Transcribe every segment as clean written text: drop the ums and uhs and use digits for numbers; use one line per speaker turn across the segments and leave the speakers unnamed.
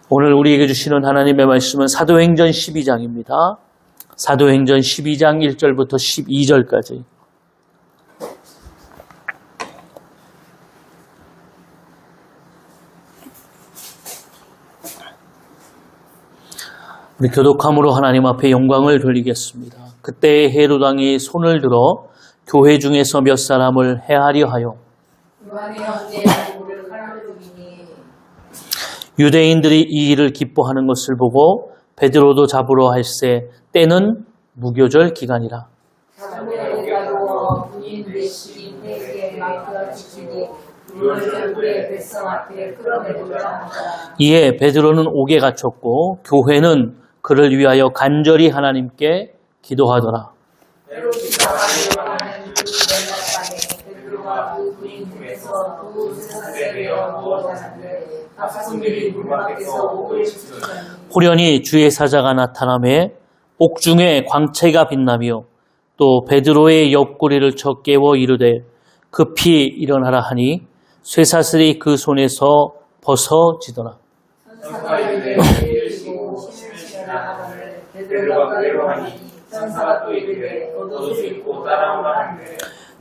오늘 우리에게 주시는 하나님의 말씀은 사도행전 12장입니다. 사도행전 12장 1절부터 12절까지. 우리 교독함으로 하나님 앞에 영광을 돌리겠습니다. 그때 헤롯 왕이 손을 들어 교회 중에서 몇 사람을 해하려 하여 유대인들이 이 일을 기뻐하는 것을 보고 베드로도 잡으러 할세 때는 무교절 기간이라. 이에 베드로는 옥에 갇혔고 교회는 그를 위하여 간절히 하나님께 기도하더라. 호련히 주의 사자가 나타나매 옥중에 광채가 빛나며 또 베드로의 옆구리를 쳐 깨워 이르되 급히 일어나라 하니 쇠사슬이 그 손에서 벗어지더라.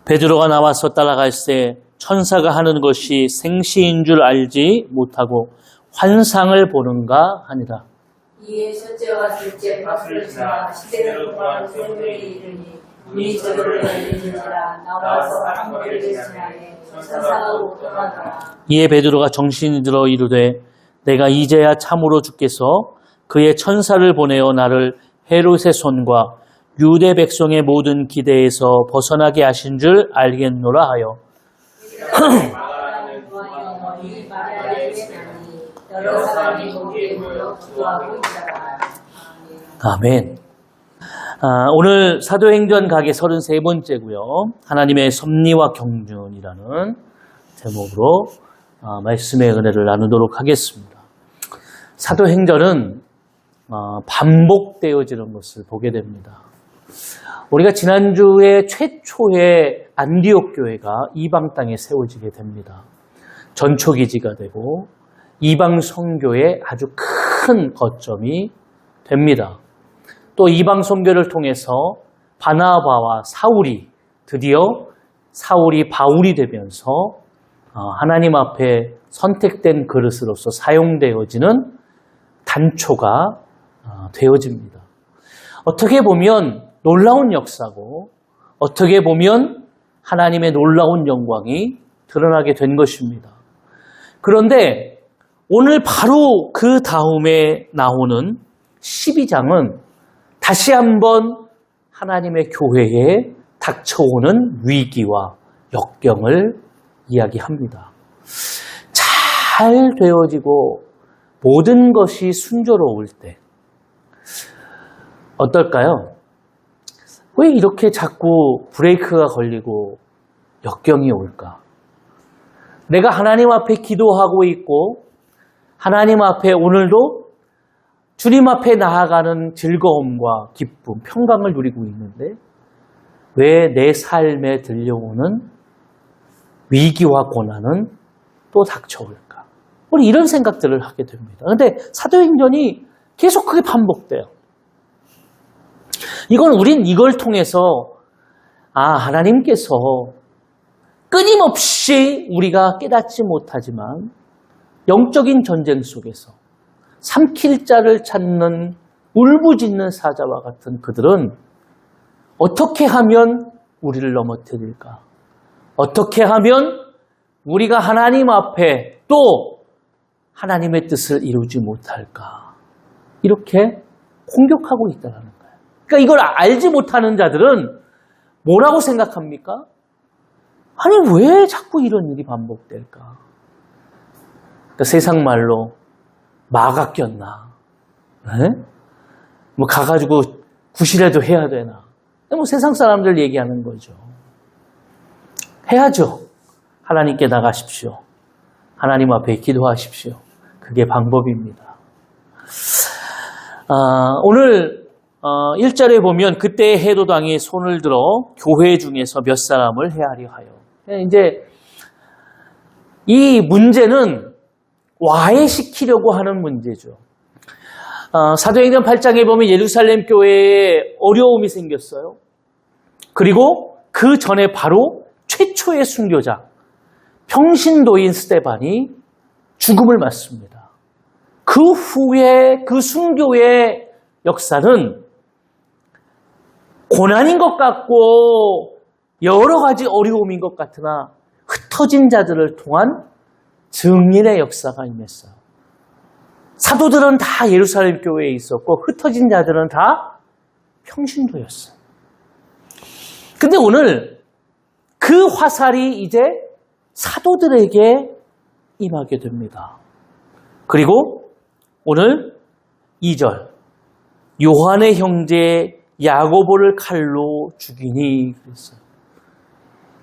베드로가 나와서 따라갈새 천사가 하는 것이 생시인 줄 알지 못하고 환상을 보는가 하니라.
이에 첫째와 둘째 박수를 치나 시대를 동안 소리를 이르니 문이 저절로 열리니라. 나와서 한물을 대신하에 천사가 오더하더라.
이에 베드로가 정신이 들어 이르되 내가 이제야 참으로 주께서 그의 천사를 보내어 나를 헤롯의 손과 유대 백성의 모든 기대에서 벗어나게 하신 줄 알겠노라 하여 아멘. 오늘 사도행전 가게 33번째고요. 하나님의 섭리와 경륜이라는 제목으로 말씀의 은혜를 나누도록 하겠습니다. 사도행전은 반복되어지는 것을 보게 됩니다. 우리가 지난주에 최초의 안디옥 교회가 이방 땅에 세워지게 됩니다. 전초기지가 되고 이방 선교의 아주 큰 거점이 됩니다. 또 이방 선교를 통해서 바나바와 사울이 드디어 사울이 바울이 되면서 하나님 앞에 선택된 그릇으로서 사용되어지는 단초가 되어집니다. 어떻게 보면 놀라운 역사고 어떻게 보면 하나님의 놀라운 영광이 드러나게 된 것입니다. 그런데 오늘 바로 그 다음에 나오는 12장은 다시 한번 하나님의 교회에 닥쳐오는 위기와 역경을 이야기합니다. 잘 되어지고 모든 것이 순조로울 때 어떨까요? 왜 이렇게 자꾸 브레이크가 걸리고 역경이 올까? 내가 하나님 앞에 기도하고 있고 하나님 앞에 오늘도 주님 앞에 나아가는 즐거움과 기쁨, 평강을 누리고 있는데 왜 내 삶에 들려오는 위기와 고난은 또 닥쳐올까? 우리 이런 생각들을 하게 됩니다. 그런데 사도행전이 계속 그게 반복돼요. 우린 이걸 통해서 하나님께서 끊임없이 우리가 깨닫지 못하지만 영적인 전쟁 속에서 삼킬 자를 찾는 울부짖는 사자와 같은 그들은 어떻게 하면 우리를 넘어뜨릴까? 어떻게 하면 우리가 하나님 앞에 또 하나님의 뜻을 이루지 못할까? 이렇게 공격하고 있다는 거예요. 그러니까 이걸 알지 못하는 자들은 뭐라고 생각합니까? 아니 왜 자꾸 이런 일이 반복될까? 그러니까 세상 말로 마가 꼈나? 가가지고 구실해도 해야 되나? 세상 사람들 얘기하는 거죠. 해야죠. 하나님께 나가십시오. 하나님 앞에 기도하십시오. 그게 방법입니다. 오늘 1절에 보면 그때 헤롯 왕이 손을 들어 교회 중에서 몇 사람을 해하려 하여. 이제 이 문제는 와해시키려고 하는 문제죠. 사도행전 8장에 보면 예루살렘 교회에 어려움이 생겼어요. 그리고 그 전에 바로 최초의 순교자, 평신도인 스데반이 죽음을 맞습니다. 그 후에 그 순교의 역사는 고난인 것 같고 여러 가지 어려움인 것 같으나 흩어진 자들을 통한 증인의 역사가 임했어요. 사도들은 다 예루살렘 교회에 있었고 흩어진 자들은 다 평신도였어요. 근데 오늘 그 화살이 이제 사도들에게 임하게 됩니다. 그리고 오늘 2절 요한의 형제 야고보를 칼로 죽이니 그랬어요.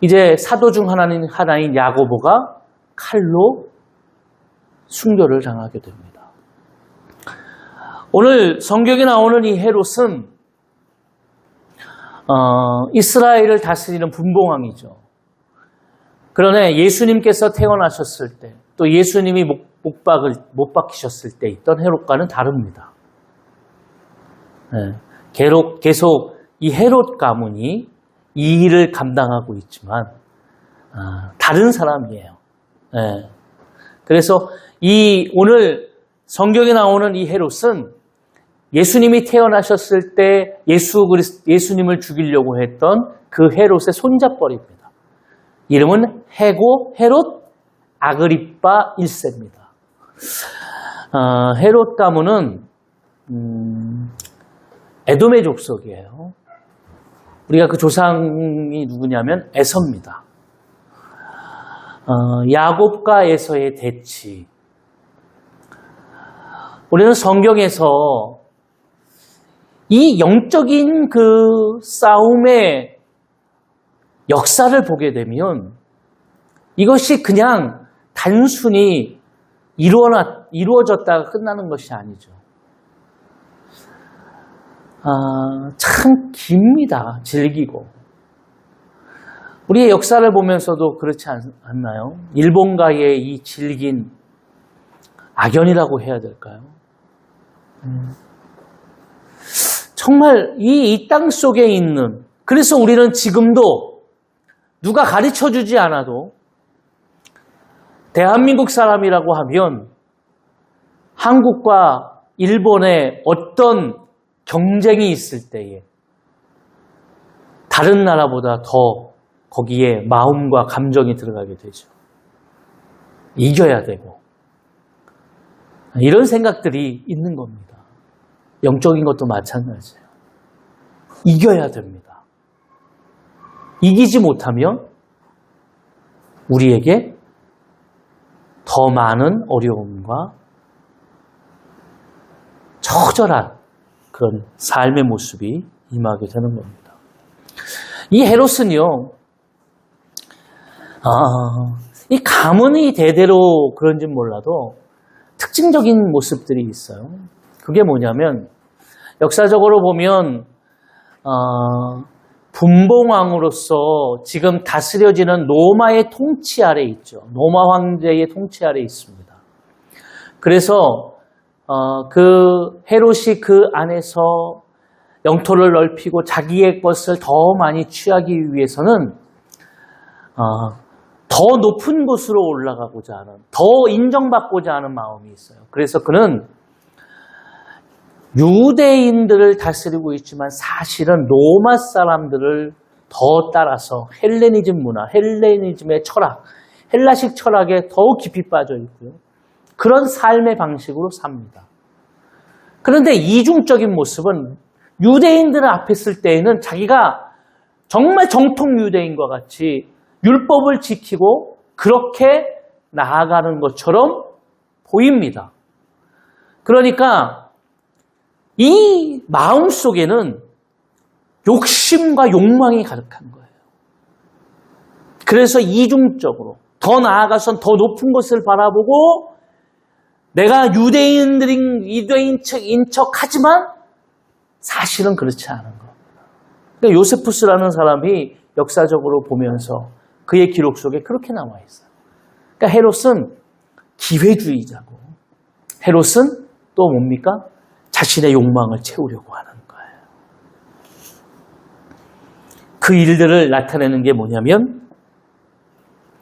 이제 사도 중 하나인 야고보가 칼로 순교를 당하게 됩니다. 오늘 성경에 나오는 이 헤롯은 이스라엘을 다스리는 분봉왕이죠. 그러나 예수님께서 태어나셨을 때, 또 예수님이 못 박히셨을 때 있던 헤롯과는 다릅니다. 네, 계속 이 헤롯 가문이 이 일을 감당하고 있지만 다른 사람이에요. 네. 그래서 오늘 성경에 나오는 이 헤롯은 예수님이 태어나셨을 때 예수님을 죽이려고 했던 그 헤롯의 손잡벌입니다. 이름은 헤롯 아그리빠 1세입니다. 헤롯 가문은 에돔의 족속이에요. 우리가 그 조상이 누구냐면 에서입니다. 야곱과 에서의 대치. 우리는 성경에서 이 영적인 그 싸움의 역사를 보게 되면 이것이 그냥 단순히 이루어졌다가 끝나는 것이 아니죠. 참 깁니다. 질기고. 우리의 역사를 보면서도 그렇지 않나요? 일본과의 이 질긴 악연이라고 해야 될까요? 정말 이 땅 속에 있는, 그래서 우리는 지금도 누가 가르쳐 주지 않아도 대한민국 사람이라고 하면 한국과 일본의 어떤 경쟁이 있을 때에 다른 나라보다 더 거기에 마음과 감정이 들어가게 되죠. 이겨야 되고 이런 생각들이 있는 겁니다. 영적인 것도 마찬가지예요. 이겨야 됩니다. 이기지 못하면 우리에게 더 많은 어려움과 처절한 그런 삶의 모습이 임하게 되는 겁니다. 이 헤롯은요, 이 가문이 대대로 그런지는 몰라도 특징적인 모습들이 있어요. 그게 뭐냐면 역사적으로 보면 분봉왕으로서 지금 다스려지는 로마의 통치 아래 있죠. 로마 황제의 통치 아래 있습니다. 그래서 그 헤롯이 그 안에서 영토를 넓히고 자기의 것을 더 많이 취하기 위해서는 더 높은 곳으로 올라가고자 하는, 더 인정받고자 하는 마음이 있어요. 그래서 그는 유대인들을 다스리고 있지만 사실은 로마 사람들을 더 따라서 헬레니즘 문화, 헬레니즘의 철학, 헬라식 철학에 더 깊이 빠져 있고요. 그런 삶의 방식으로 삽니다. 그런데 이중적인 모습은 유대인들을 앞에 쓸 때에는 자기가 정말 정통 유대인과 같이 율법을 지키고 그렇게 나아가는 것처럼 보입니다. 그러니까 이 마음 속에는 욕심과 욕망이 가득한 거예요. 그래서 이중적으로 더 나아가선 더 높은 것을 바라보고 내가 유대인인 척하지만 사실은 그렇지 않은 겁니다. 그러니까 요세푸스라는 사람이 역사적으로 보면서 그의 기록 속에 그렇게 나와 있어요. 그러니까 헤롯은 기회주의자고 헤롯은 또 뭡니까? 자신의 욕망을 채우려고 하는 거예요. 그 일들을 나타내는 게 뭐냐면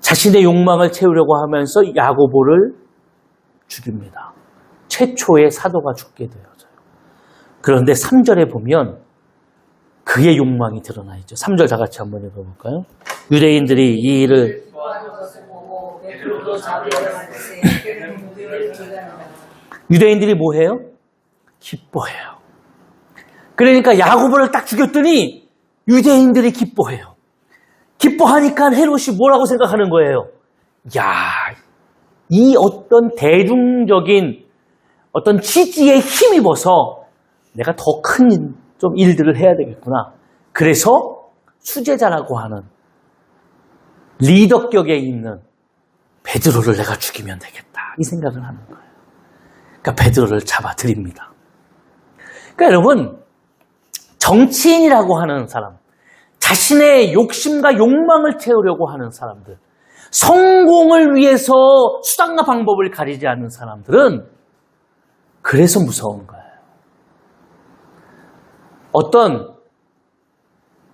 자신의 욕망을 채우려고 하면서 야고보를 죽입니다. 최초의 사도가 죽게 되어져요. 그런데 3절에 보면 그의 욕망이 드러나 있죠. 3절 다 같이 한번 읽어볼까요? 유대인들이 이 일을 유대인들이 뭐해요? 기뻐해요. 그러니까 야고보를 딱 죽였더니 유대인들이 기뻐해요. 기뻐하니까 헤롯이 뭐라고 생각하는 거예요? 야, 이 어떤 대중적인 어떤 지지에 힘입어서 내가 더 큰 좀 일들을 해야 되겠구나. 그래서 수제자라고 하는 리더격에 있는 베드로를 내가 죽이면 되겠다. 이 생각을 하는 거예요. 그러니까 베드로를 잡아들입니다. 그러니까 여러분, 정치인이라고 하는 사람, 자신의 욕심과 욕망을 채우려고 하는 사람들, 성공을 위해서 수단과 방법을 가리지 않는 사람들은 그래서 무서운 거예요. 어떤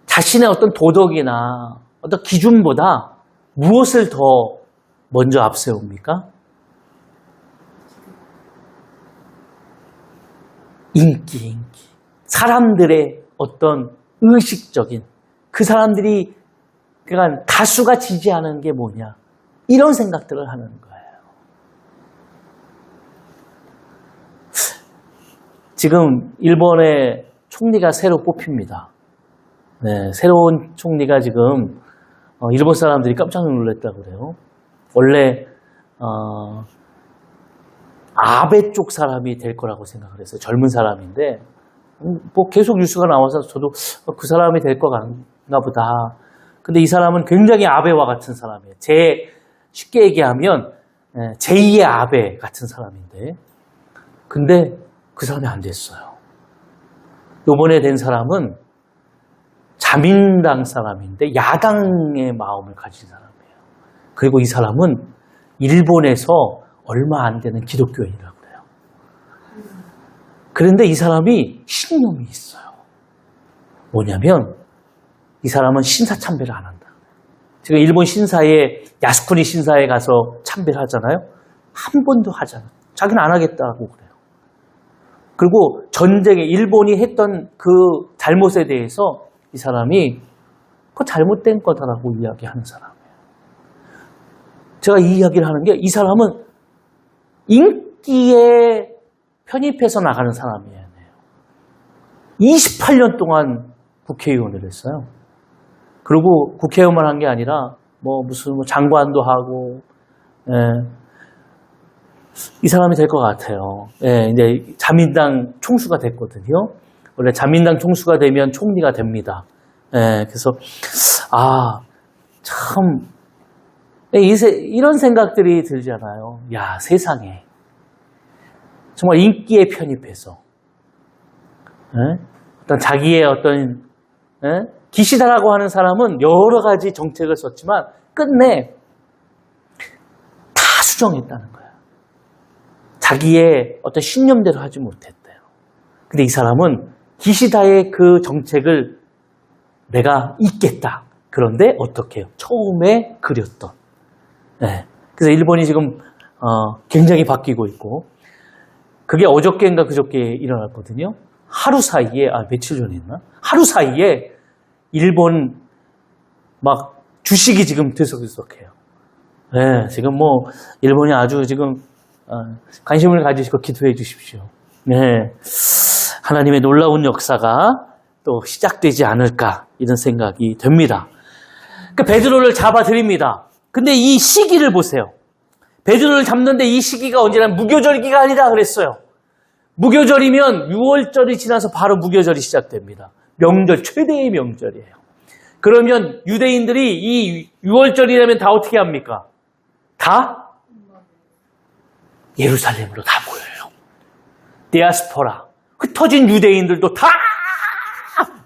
자신의 어떤 도덕이나 어떤 기준보다 무엇을 더 먼저 앞세웁니까? 인기. 사람들의 어떤 의식적인 그 사람들이 그러니까 다수가 지지하는 게 뭐냐 이런 생각들을 하는 거예요. 지금 일본의 총리가 새로 뽑힙니다. 네, 새로운 총리가 지금 일본 사람들이 깜짝 놀랐다고 그래요. 원래 아베 쪽 사람이 될 거라고 생각을 했어요. 젊은 사람인데 뭐 계속 뉴스가 나와서 저도 그 사람이 될 것 같나 보다. 근데 이 사람은 굉장히 아베와 같은 사람이에요. 쉽게 얘기하면 제2의 아베 같은 사람인데 근데 그 사람이 안 됐어요. 요번에 된 사람은 자민당 사람인데 야당의 마음을 가진 사람이에요. 그리고 이 사람은 일본에서 얼마 안 되는 기독교인이라고 그래요. 그런데 이 사람이 신념이 있어요. 뭐냐면 이 사람은 신사 참배를 안 한다. 지금 일본 신사에 야스쿠니 신사에 가서 참배를 하잖아요. 한 번도 하잖아요. 자기는 안 하겠다고 그래요. 그리고 전쟁에 일본이 했던 그 잘못에 대해서 이 사람이 그거 잘못된 거다라고 이야기하는 사람이에요. 제가 이 이야기를 하는 게 이 사람은 인기에 편입해서 나가는 사람이에요. 28년 동안 국회의원을 했어요. 그리고 국회의원만 한 게 아니라 무슨 장관도 하고 이 사람이 될 것 같아요. 이제 자민당 총수가 됐거든요. 원래 자민당 총수가 되면 총리가 됩니다. 그래서 참 이런 생각들이 들잖아요. 야, 세상에 정말 인기에 편입해서 어떤 자기의 어떤 기시다라고 하는 사람은 여러 가지 정책을 썼지만 끝내 다 수정했다는 거예요. 자기의 어떤 신념대로 하지 못했대요. 근데 이 사람은 기시다의 그 정책을 내가 잇겠다. 그런데 어떻게 해요? 처음에 그렸던. 그래서 일본이 지금 굉장히 바뀌고 있고 그게 어저께인가 그저께 일어났거든요. 하루 사이에 며칠 전에 있나? 하루 사이에 일본 막 주식이 지금 들썩들썩해요. 지금 일본이 아주 지금 관심을 가지시고 기도해 주십시오. 하나님의 놀라운 역사가 또 시작되지 않을까 이런 생각이 됩니다. 그러니까 베드로를 잡아들입니다. 근데 이 시기를 보세요. 베드로를 잡는데 이 시기가 언제나 무교절기가 아니라 그랬어요. 무교절이면 6월절이 지나서 바로 무교절이 시작됩니다. 명절, 최대의 명절이에요. 그러면 유대인들이 이 6월절이라면 다 어떻게 합니까? 다 예루살렘으로 다 모여요. 디아스포라. 흩어진 유대인들도 다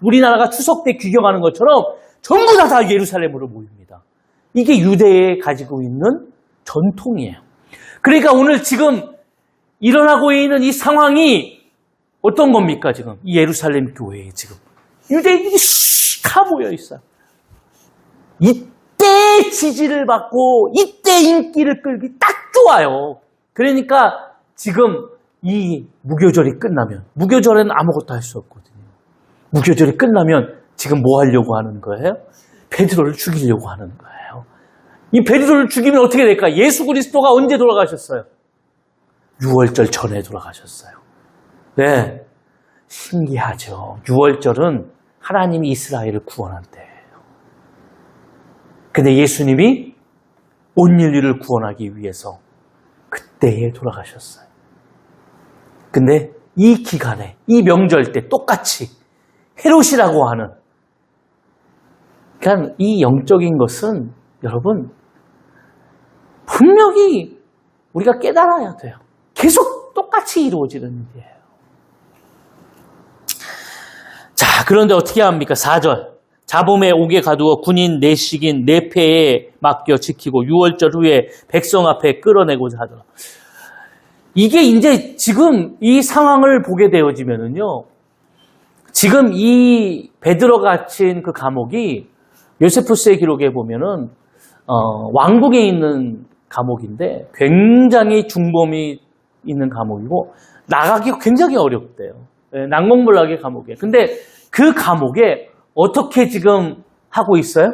우리나라가 추석 때 귀경하는 것처럼 전부 다 예루살렘으로 모입니다. 이게 유대에 가지고 있는 전통이에요. 그러니까 오늘 지금 일어나고 있는 이 상황이 어떤 겁니까, 지금? 이 예루살렘 교회에 지금. 유대인들이 다 모여 있어요. 이때 지지를 받고, 이때 인기를 끌기 딱 좋아요. 그러니까 지금 이 무교절이 끝나면, 무교절에는 아무것도 할 수 없거든요. 무교절이 끝나면 지금 뭐 하려고 하는 거예요? 베드로를 죽이려고 하는 거예요. 이 베드로를 죽이면 어떻게 될까? 예수 그리스도가 언제 돌아가셨어요? 6월절 전에 돌아가셨어요. 네. 신기하죠. 6월절은 하나님이 이스라엘을 구원한 때예요. 근데 예수님이 온 인류를 구원하기 위해서 그때에 돌아가셨어요. 근데 이 기간에, 이 명절 때 똑같이 헤롯이라고 하는, 그러니까 이 영적인 것은 여러분 분명히 우리가 깨달아야 돼요. 계속 똑같이 이루어지는 일이에요. 자, 그런데 어떻게 합니까? 4절. 자범에 옥에 가두어 군인 내식인 내패에 맡겨 지키고 6월절 후에 백성 앞에 끌어내고자 하더라. 이게 이제 지금 이 상황을 보게 되어지면은요, 지금 이 베드로가 갇힌 그 감옥이 요세푸스의 기록에 보면은 왕국에 있는 감옥인데 굉장히 중범이 있는 감옥이고 나가기 굉장히 어렵대요. 낙몽불락의 감옥이에요. 근데 그 감옥에 어떻게 지금 하고 있어요?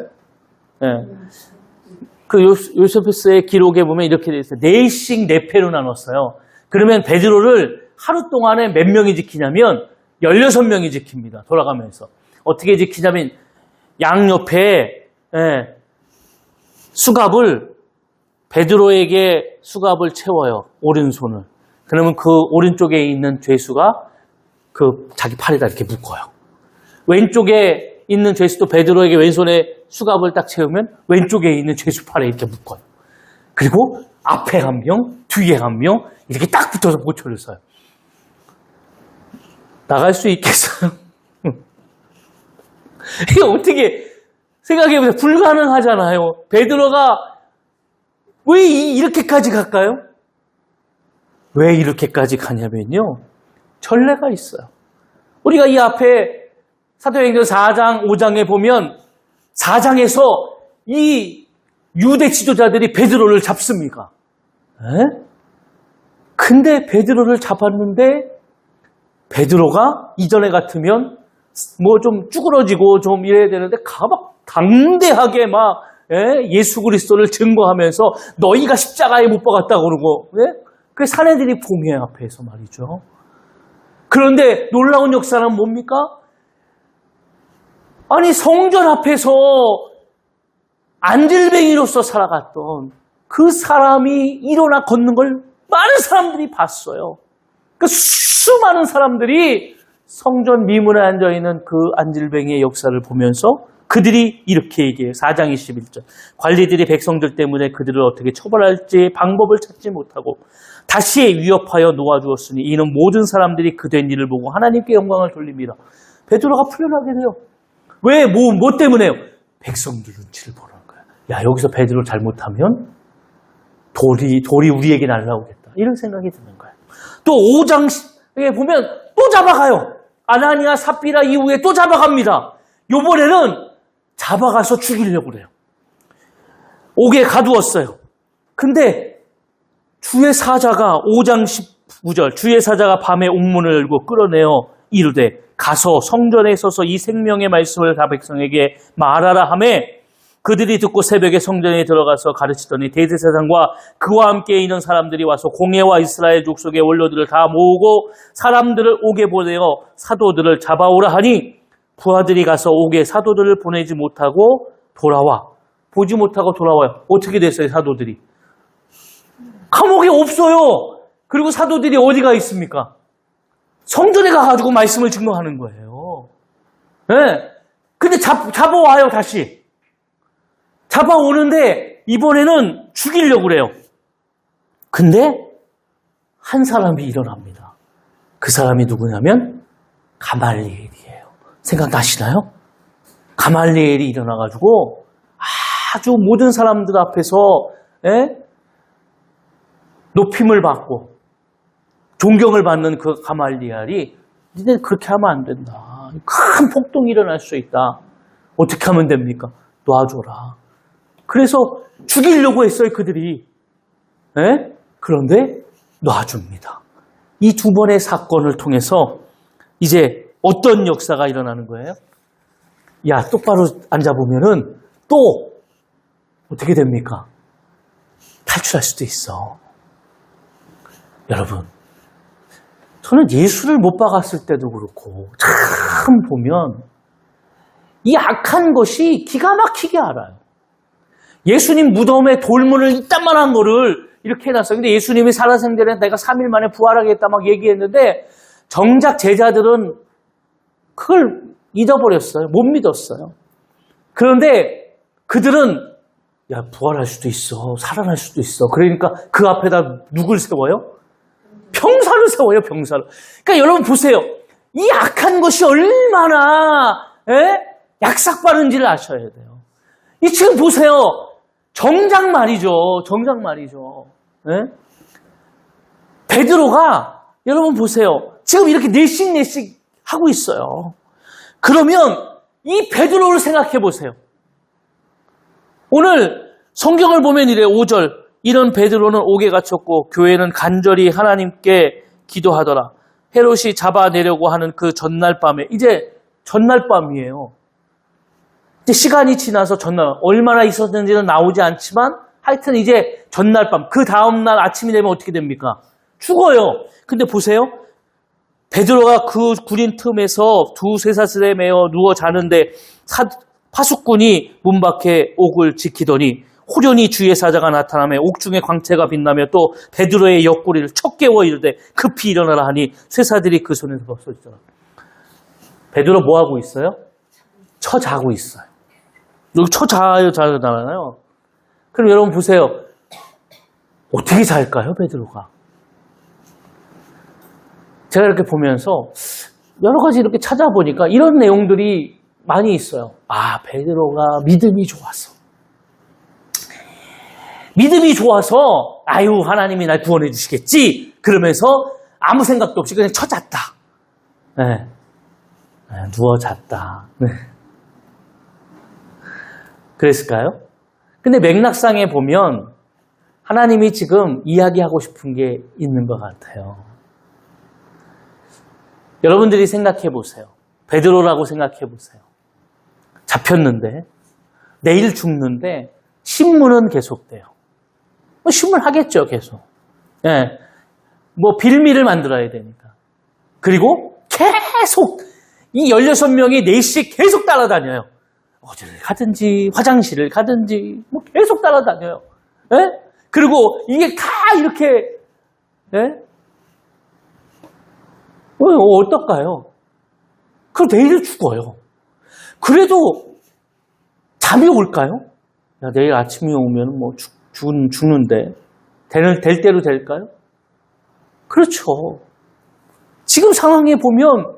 그 요세푸스의 기록에 보면 이렇게 돼 있어요. 4씩 4패로 나눴어요. 그러면 베드로를 하루 동안에 몇 명이 지키냐면 16명이 지킵니다. 돌아가면서. 어떻게 지키냐면 양옆에 수갑을, 베드로에게 수갑을 채워요. 오른손을. 그러면 그 오른쪽에 있는 죄수가 그 자기 팔에다 이렇게 묶어요. 왼쪽에 있는 죄수도 베드로에게 왼손에 수갑을 딱 채우면 왼쪽에 있는 죄수 팔에 이렇게 묶어요. 그리고 앞에 한 명, 뒤에 한 명 이렇게 딱 붙어서 보초를 써요. 나갈 수 있겠어요? 이게 어떻게 생각해보세요. 불가능하잖아요. 베드로가 왜 이렇게까지 갈까요? 왜 이렇게까지 가냐면요. 전례가 있어요. 우리가 이 앞에 사도행전 4장, 5장에 보면 4장에서 이 유대 지도자들이 베드로를 잡습니까? 근데 베드로를 잡았는데 베드로가 이전에 같으면 뭐 좀 쭈그러지고 좀 이래야 되는데 막 당대하게 막 예수 그리스도를 증거하면서 너희가 십자가에 못 박았다고 그러고 그 사내들이 봉회 앞에서 말이죠. 그런데 놀라운 역사는 뭡니까? 아니 성전 앞에서 안질뱅이로서 살아갔던 그 사람이 일어나 걷는 걸 많은 사람들이 봤어요. 그 수많은 사람들이 성전 미문에 앉아있는 그 안질뱅이의 역사를 보면서 그들이 이렇게 얘기해요. 4장 21절. 관리들이 백성들 때문에 그들을 어떻게 처벌할지 방법을 찾지 못하고 다시 위협하여 놓아주었으니 이는 모든 사람들이 그 된 일을 보고 하나님께 영광을 돌립니다. 베드로가 풀려나게 돼요. 왜? 뭐 때문에요? 백성들 눈치를 보는 거야. 야, 여기서 베드로 잘못하면 돌이 우리에게 날라오겠다. 이런 생각이 드는 거예요. 또 5장에 보면 또 잡아가요. 아나니아 삽비라 이후에 또 잡아갑니다. 요번에는 잡아가서 죽이려고 그래요. 옥에 가두었어요. 근데 주의 사자가 5장 19절 주의 사자가 밤에 옥문을 열고 끌어내어 이르되 가서 성전에 서서 이 생명의 말씀을 다 백성에게 말하라 하매 그들이 듣고 새벽에 성전에 들어가서 가르치더니 대제사장과 그와 함께 있는 사람들이 와서 공회와 이스라엘 족속의 원로들을 다 모으고 사람들을 옥에 보내어 사도들을 잡아오라 하니 부하들이 가서 옥에 사도들을 보내지 못하고 보지 못하고 돌아와요. 어떻게 됐어요, 사도들이? 감옥에 없어요. 그리고 사도들이 어디가 있습니까? 성전에 가가지고 말씀을 증거하는 거예요. 네. 근데 잡아와요, 다시. 잡아오는데 이번에는 죽이려고 그래요. 근데 한 사람이 일어납니다. 그 사람이 누구냐면 가말리엘이에요. 생각나시나요? 가말리엘이 일어나가지고 아주 모든 사람들 앞에서 높임을 받고 존경을 받는 그 가말리엘이 니네 그렇게 하면 안 된다. 큰 폭동이 일어날 수 있다. 어떻게 하면 됩니까? 놔줘라. 그래서 죽이려고 했어요, 그들이. 예? 그런데 놔줍니다. 이 두 번의 사건을 통해서 이제 어떤 역사가 일어나는 거예요? 야, 똑바로 앉아보면은 또 어떻게 됩니까? 탈출할 수도 있어. 여러분, 저는 예수를 못 박았을 때도 그렇고 참 보면 이 악한 것이 기가 막히게 알아요. 예수님 무덤에 돌문을 이딴만한 거를 이렇게 해놨어요. 근데 예수님이 살아생전에 내가 3일 만에 부활하겠다 막 얘기했는데 정작 제자들은 그걸 잊어버렸어요. 못 믿었어요. 그런데 그들은 야, 부활할 수도 있어. 살아날 수도 있어. 그러니까 그 앞에다 누굴 세워요? 병사를 세워요, 병사를. 그러니까 여러분 보세요. 이 악한 것이 얼마나 약삭빠른지를 아셔야 돼요. 이 지금 보세요. 정작 말이죠. 정작 말이죠. 베드로가 여러분 보세요. 지금 이렇게 내씩 하고 있어요. 그러면 이 베드로를 생각해 보세요. 오늘 성경을 보면 이래 5절 이런 베드로는 옥에 갇혔고 교회는 간절히 하나님께 기도하더라. 헤롯이 잡아내려고 하는 그 전날 밤에 이제 전날 밤이에요. 이제 시간이 지나서 전날 얼마나 있었는지는 나오지 않지만 하여튼 이제 전날 밤 그 다음날 아침이 되면 어떻게 됩니까? 죽어요. 근데 보세요. 베드로가 그 구린 틈에서 두 쇠사슬에 매어 누워 자는데 파수꾼이 문 밖에 옥을 지키더니 호련히 주의 사자가 나타나며 옥중에 광채가 빛나며 또 베드로의 옆구리를 척 깨워 이르되 급히 일어나라 하니 쇠사들이 그 손에서 벗어지더라. 베드로 뭐 하고 있어요? 자고 있어요. 여기 자잖아요. 그럼 여러분 보세요. 어떻게 잘까요, 베드로가? 제가 이렇게 보면서 여러 가지 이렇게 찾아보니까 이런 내용들이 많이 있어요. 아, 베드로가 믿음이 좋았어. 믿음이 좋아서 아유 하나님이 날 구원해 주시겠지 그러면서 아무 생각도 없이 그냥 잤다. 네. 누워 잤다. 네. 그랬을까요? 근데 맥락상에 보면 하나님이 지금 이야기하고 싶은 게 있는 것 같아요. 여러분들이 생각해 보세요. 베드로라고 생각해 보세요. 잡혔는데 내일 죽는데 신문은 계속돼요. 신문하겠죠, 계속. 예. 뭐 빌미를 만들어야 되니까. 그리고 계속 이 16명이 4씩 계속 따라다녀요. 어디를 가든지 화장실을 가든지 뭐 계속 따라다녀요. 예? 그리고 이게 다 이렇게 어떨까요? 그럼 내일 죽어요. 그래도 잠이 올까요? 야, 내일 아침이 오면 뭐 죽는데 될 대로 될까요? 그렇죠. 지금 상황에 보면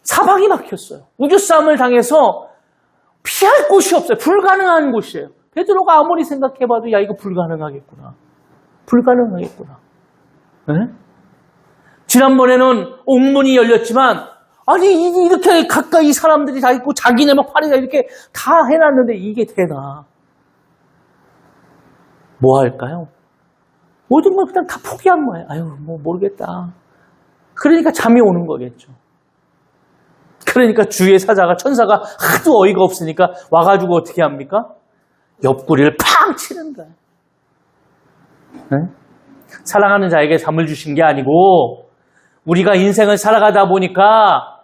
사방이 막혔어요. 우주싸움을 당해서 피할 곳이 없어요. 불가능한 곳이에요. 베드로가 아무리 생각해봐도 야 이거 불가능하겠구나. 불가능하겠구나. 네? 지난번에는 옥문이 열렸지만 아니 이렇게 가까이 사람들이 다 있고 자기네 막 팔이다 이렇게 다 해놨는데 이게 되나. 뭐 할까요? 모든 걸 그냥 다 포기한 거예요. 아유, 뭐 모르겠다. 그러니까 잠이 오는 거겠죠. 그러니까 주의 사자가 천사가 하도 어이가 없으니까 와가지고 어떻게 합니까? 옆구리를 팡 치는 거예요. 네? 사랑하는 자에게 잠을 주신 게 아니고 우리가 인생을 살아가다 보니까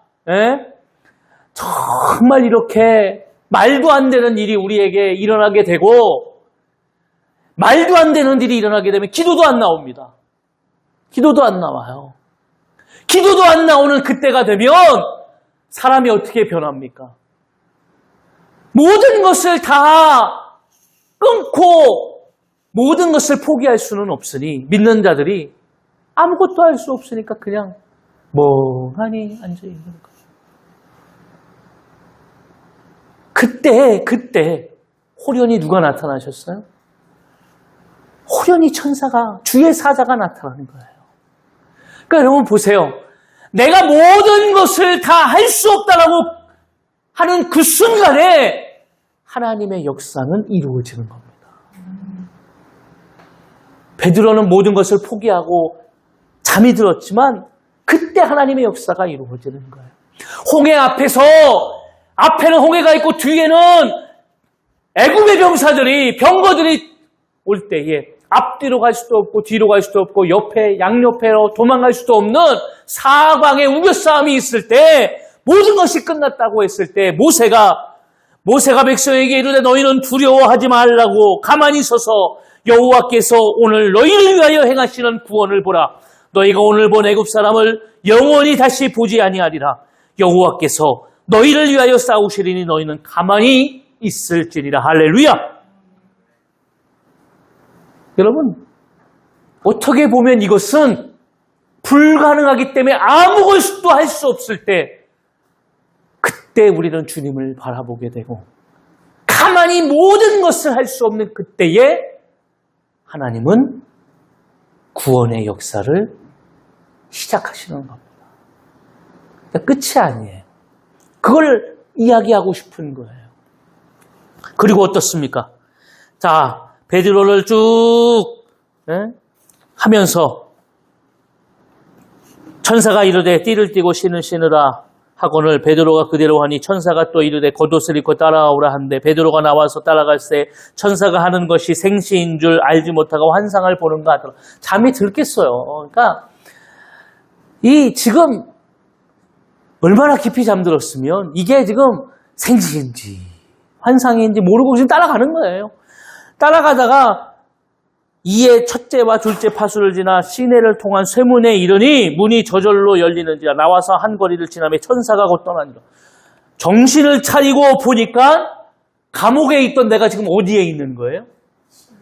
정말 이렇게 말도 안 되는 일이 우리에게 일어나게 되고 말도 안 되는 일이 일어나게 되면 기도도 안 나옵니다. 기도도 안 나와요. 기도도 안 나오는 그때가 되면 사람이 어떻게 변합니까? 모든 것을 다 끊고 모든 것을 포기할 수는 없으니 믿는 자들이 아무것도 할 수 없으니까 그냥 멍하니 앉아있는 거예요. 그때 호련히 누가 나타나셨어요? 호련히 천사가, 주의 사자가 나타나는 거예요. 그러니까 여러분 보세요. 내가 모든 것을 다 할 수 없다라고 하는 그 순간에 하나님의 역사는 이루어지는 겁니다. 베드로는 모든 것을 포기하고 잠이 들었지만 그때 하나님의 역사가 이루어지는 거예요. 홍해 앞에서, 앞에는 홍해가 있고 뒤에는 애굽의 병거들이 올 때에 앞뒤로 갈 수도 없고 뒤로 갈 수도 없고 옆에 양옆에로 도망갈 수도 없는 사방에 우겨싸움이 있을 때, 모든 것이 끝났다고 했을 때 모세가 백성에게 이르되 너희는 두려워하지 말라고 가만히 서서 여호와께서 오늘 너희를 위하여 행하시는 구원을 보라. 너희가 오늘 본 애굽 사람을 영원히 다시 보지 아니하리라. 여호와께서 너희를 위하여 싸우시리니 너희는 가만히 있을지니라. 할렐루야. 여러분, 어떻게 보면 이것은 불가능하기 때문에 아무것도 할 수 없을 때, 그때 우리는 주님을 바라보게 되고, 가만히 모든 것을 할 수 없는 그때에 하나님은 구원의 역사를 시작하시는 겁니다. 끝이 아니에요. 그걸 이야기하고 싶은 거예요. 그리고 어떻습니까? 자, 베드로를 쭉 하면서 천사가 이르되 띠를 띠고 신을 신으라 하거늘 베드로가 그대로 하니 천사가 또 이르되 겉옷을 입고 따라오라 한데 베드로가 나와서 따라갈새 천사가 하는 것이 생시인 줄 알지 못하고 환상을 보는가 하더라. 잠이 들겠어요. 그러니까 이 지금 얼마나 깊이 잠들었으면 이게 지금 생시인지 환상인지 모르고 지금 따라가는 거예요. 따라가다가 이에 첫째와 둘째 파수를 지나 시내를 통한 쇠문에 이르니 문이 저절로 열리는지라. 나와서 한 거리를 지나며 천사가 곧 떠나니라. 정신을 차리고 보니까 감옥에 있던 내가 지금 어디에 있는 거예요?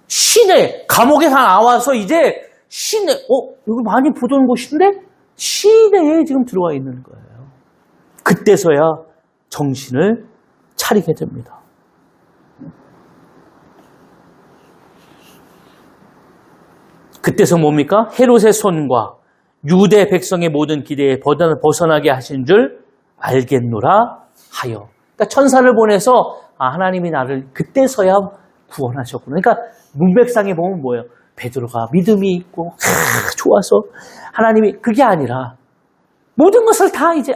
시내. 감옥에 다 나와서 이제 시내. 여기 많이 보던 곳인데 시내에 지금 들어와 있는 거예요. 그때서야 정신을 차리게 됩니다. 그때서 뭡니까? 헤롯의 손과 유대 백성의 모든 기대에 벗어나게 하신 줄 알겠노라 하여. 그러니까 천사를 보내서 하나님이 나를 그때서야 구원하셨구나. 그러니까 문맥상에 보면 뭐예요? 베드로가 믿음이 있고 좋아서 하나님이, 그게 아니라 모든 것을 다 이제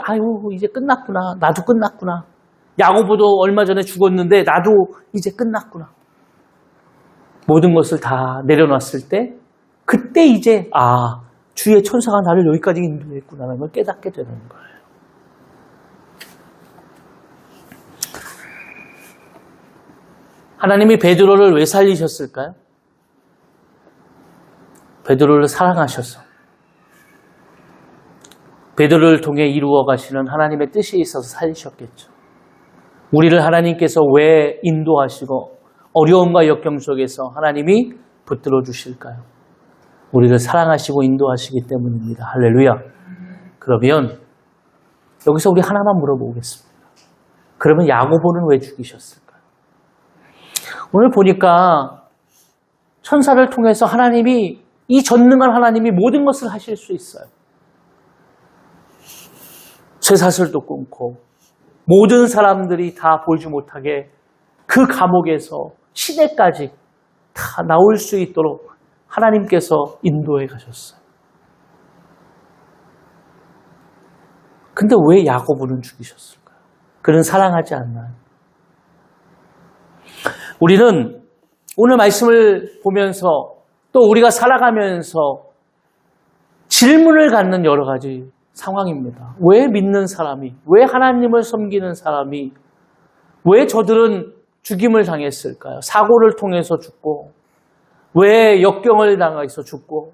이제 끝났구나. 나도 끝났구나. 야고보도 얼마 전에 죽었는데 나도 이제 끝났구나. 모든 것을 다 내려놨을 때 그때 이제 주의 천사가 나를 여기까지 인도했구나라는 걸 깨닫게 되는 거예요. 하나님이 베드로를 왜 살리셨을까요? 베드로를 사랑하셔서 베드로를 통해 이루어 가시는 하나님의 뜻이 있어서 살리셨겠죠. 우리를 하나님께서 왜 인도하시고 어려움과 역경 속에서 하나님이 붙들어 주실까요? 우리를 사랑하시고 인도하시기 때문입니다. 할렐루야. 그러면 여기서 우리 하나만 물어보겠습니다. 그러면 야고보는 왜 죽이셨을까요? 오늘 보니까 천사를 통해서 하나님이, 이 전능한 하나님이 모든 것을 하실 수 있어요. 쇠사슬도 끊고 모든 사람들이 다 보지 못하게 그 감옥에서 시내까지 다 나올 수 있도록 하나님께서 인도해 가셨어요. 근데 왜 야고보는 죽이셨을까요? 그는 사랑하지 않나요? 우리는 오늘 말씀을 보면서 또 우리가 살아가면서 질문을 갖는 여러 가지 상황입니다. 왜 믿는 사람이, 왜 하나님을 섬기는 사람이, 왜 저들은 죽임을 당했을까요? 사고를 통해서 죽고, 왜 역경을 당해서 죽고,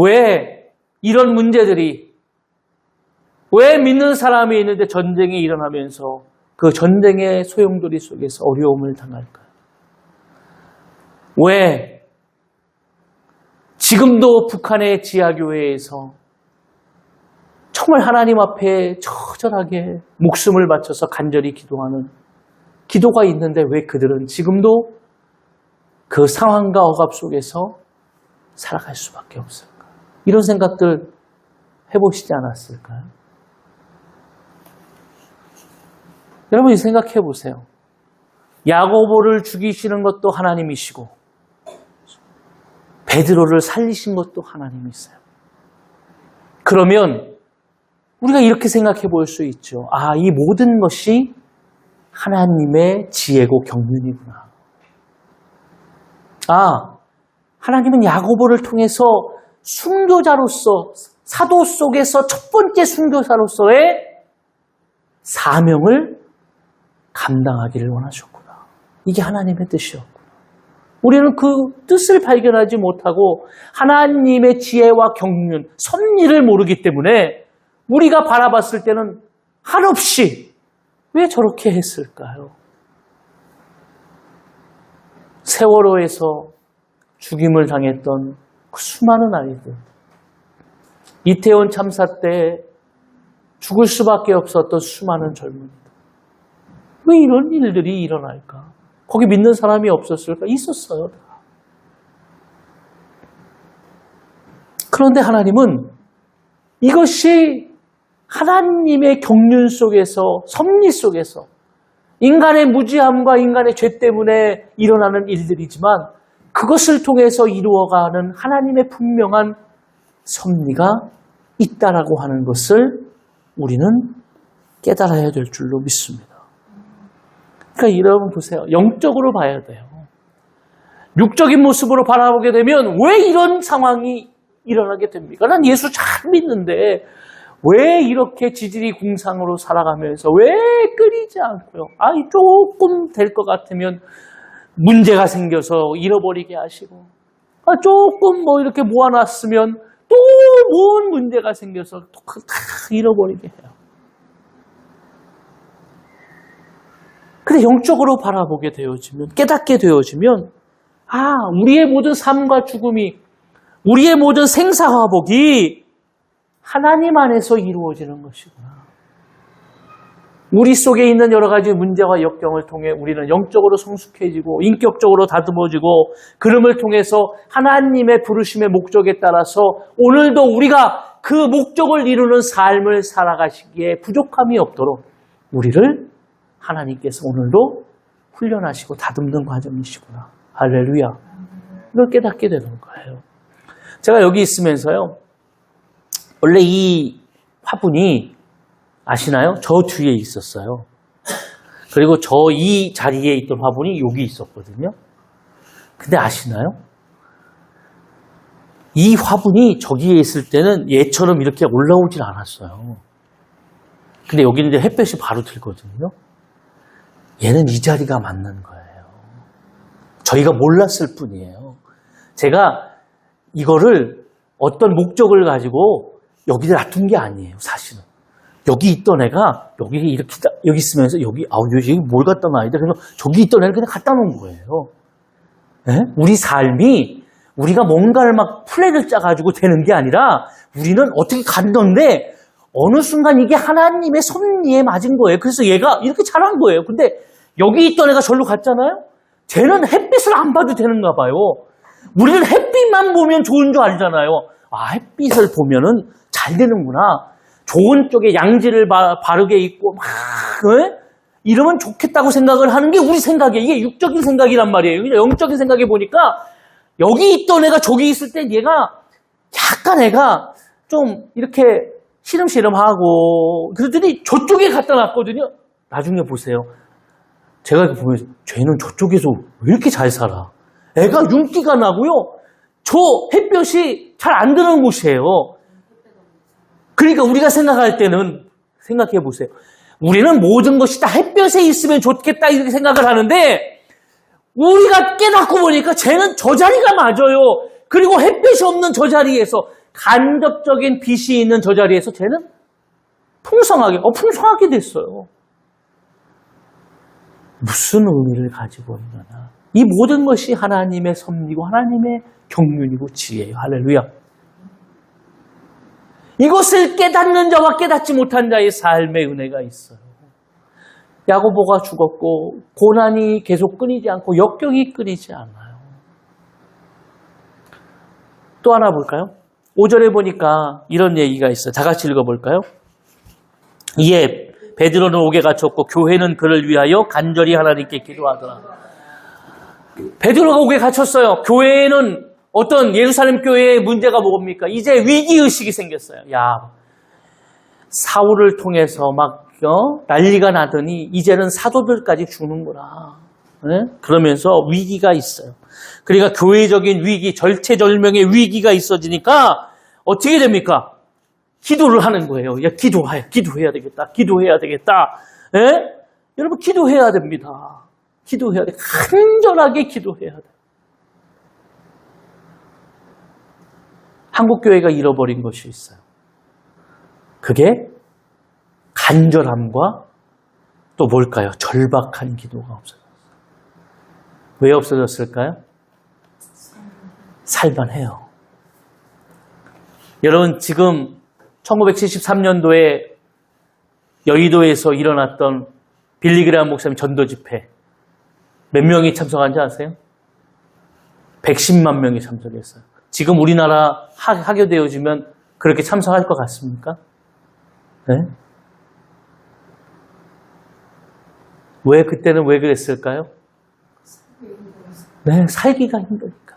왜 이런 문제들이, 왜 믿는 사람이 있는데 전쟁이 일어나면서 그 전쟁의 소용돌이 속에서 어려움을 당할까요? 왜 지금도 북한의 지하교회에서 정말 하나님 앞에 처절하게 목숨을 바쳐서 간절히 기도하는 기도가 있는데 왜 그들은 지금도 그 상황과 억압 속에서 살아갈 수밖에 없을까? 이런 생각들 해보시지 않았을까요? 여러분 생각해 보세요. 야고보를 죽이시는 것도 하나님이시고 베드로를 살리신 것도 하나님이세요. 그러면 우리가 이렇게 생각해 볼 수 있죠. 아, 이 모든 것이 하나님의 지혜고 경륜이구나. 아, 하나님은 야고보를 통해서 순교자로서 사도 속에서 첫 번째 순교자로서의 사명을 감당하기를 원하셨구나. 이게 하나님의 뜻이었구나. 우리는 그 뜻을 발견하지 못하고 하나님의 지혜와 경륜, 섭리를 모르기 때문에 우리가 바라봤을 때는 한없이 왜 저렇게 했을까요? 세월호에서 죽임을 당했던 그 수많은 아이들, 이태원 참사 때 죽을 수밖에 없었던 수많은 젊은이들, 왜 이런 일들이 일어날까? 거기 믿는 사람이 없었을까? 있었어요. 그런데 하나님은 이것이 하나님의 경륜 속에서, 섭리 속에서 인간의 무지함과 인간의 죄 때문에 일어나는 일들이지만 그것을 통해서 이루어가는 하나님의 분명한 섭리가 있다라고 하는 것을 우리는 깨달아야 될 줄로 믿습니다. 그러니까 여러분 보세요. 영적으로 봐야 돼요. 육적인 모습으로 바라보게 되면 왜 이런 상황이 일어나게 됩니까? 난 예수 잘 믿는데 왜 이렇게 지질이 궁상으로 살아가면서 왜 끊이지 않고요? 조금 될 것 같으면 문제가 생겨서 잃어버리게 하시고, 조금 이렇게 모아놨으면 또 뭔 문제가 생겨서 다 잃어버리게 해요. 근데 영적으로 바라보게 되어지면, 깨닫게 되어지면, 우리의 모든 삶과 죽음이, 우리의 모든 생사화복이 하나님 안에서 이루어지는 것이구나. 우리 속에 있는 여러 가지 문제와 역경을 통해 우리는 영적으로 성숙해지고 인격적으로 다듬어지고 그름을 통해서 하나님의 부르심의 목적에 따라서 오늘도 우리가 그 목적을 이루는 삶을 살아가시기에 부족함이 없도록 우리를 하나님께서 오늘도 훈련하시고 다듬는 과정이시구나. 할렐루야. 이걸 깨닫게 되는 거예요. 제가 여기 있으면서요. 원래 이 화분이 아시나요? 저 뒤에 있었어요. 그리고 저 이 자리에 있던 화분이 여기 있었거든요. 근데 아시나요? 이 화분이 저기에 있을 때는 얘처럼 이렇게 올라오질 않았어요. 근데 여기는 이제 햇볕이 바로 들거든요. 얘는 이 자리가 맞는 거예요. 저희가 몰랐을 뿐이에요. 제가 이거를 어떤 목적을 가지고 여기다 놔둔 게 아니에요, 사실은. 여기 있던 애가 여기 있으면서 여기 뭘 갖다 놔야 돼? 그래서 저기 있던 애를 그냥 갖다 놓은 거예요. 네? 우리 삶이 우리가 뭔가를 막 플랜을 짜가지고 되는 게 아니라 우리는 어떻게 갔는데 어느 순간 이게 하나님의 섭리에 맞은 거예요. 그래서 얘가 이렇게 자란 거예요. 근데 여기 있던 애가 절로 갔잖아요? 쟤는 햇빛을 안 봐도 되는가 봐요. 우리는 햇빛만 보면 좋은 줄 알잖아요. 햇빛을 보면은 잘 되는구나. 좋은 쪽에 양지를 바르게 입고 막 이러면 좋겠다고 생각을 하는 게 우리 생각이에요. 이게 육적인 생각이란 말이에요. 영적인 생각에 보니까 여기 있던 애가 저기 있을 때 얘가 약간 애가 좀 이렇게 시름시름하고 그러더니 저쪽에 갖다 놨거든요. 나중에 보세요. 제가 이렇게 보면서 쟤는 저쪽에서 왜 이렇게 잘 살아? 애가 윤기가 나고요. 저 햇볕이 잘 안 드는 곳이에요. 그러니까 우리가 생각할 때는 생각해 보세요. 우리는 모든 것이 다 햇볕에 있으면 좋겠다 이렇게 생각을 하는데 우리가 깨닫고 보니까 쟤는 저 자리가 맞아요. 그리고 햇빛이 없는 저 자리에서 간접적인 빛이 있는 저 자리에서 쟤는 풍성하게 됐어요. 무슨 의미를 가지고 있느냐. 이 모든 것이 하나님의 섭리고 하나님의 경륜이고 지혜예요. 할렐루야. 이것을 깨닫는 자와 깨닫지 못한 자의 삶의 은혜가 있어요. 야고보가 죽었고 고난이 계속 끊이지 않고 역경이 끊이지 않아요. 또 하나 볼까요? 5절에 보니까 이런 얘기가 있어요. 다 같이 읽어볼까요? 이에 베드로는 옥에 갇혔고 교회는 그를 위하여 간절히 하나님께 기도하더라. 베드로가 옥에 갇혔어요. 교회에는 어떤 예루살렘 교회의 문제가 뭡니까? 이제 위기의식이 생겼어요. 야, 사울을 통해서 막 난리가 나더니 이제는 사도들까지 죽는구나. 네? 그러면서 위기가 있어요. 그러니까 교회적인 위기, 절체절명의 위기가 있어지니까 어떻게 됩니까? 기도를 하는 거예요. 야, 기도해야 되겠다. 기도해야 되겠다. 예? 여러분, 기도해야 됩니다. 기도해야 돼. 간절하게 기도해야 돼. 한국교회가 잃어버린 것이 있어요. 그게 간절함과 또 뭘까요? 절박한 기도가 없어졌어요. 왜 없어졌을까요? 살만해요. 여러분, 지금 1973년도에 여의도에서 일어났던 빌리그레함 목사님 전도 집회 몇 명이 참석한지 아세요? 110만 명이 참석했어요. 지금 우리나라 하교되어지면 그렇게 참석할 것 같습니까? 네? 그때는 왜 그랬을까요? 네, 살기가 힘드니까.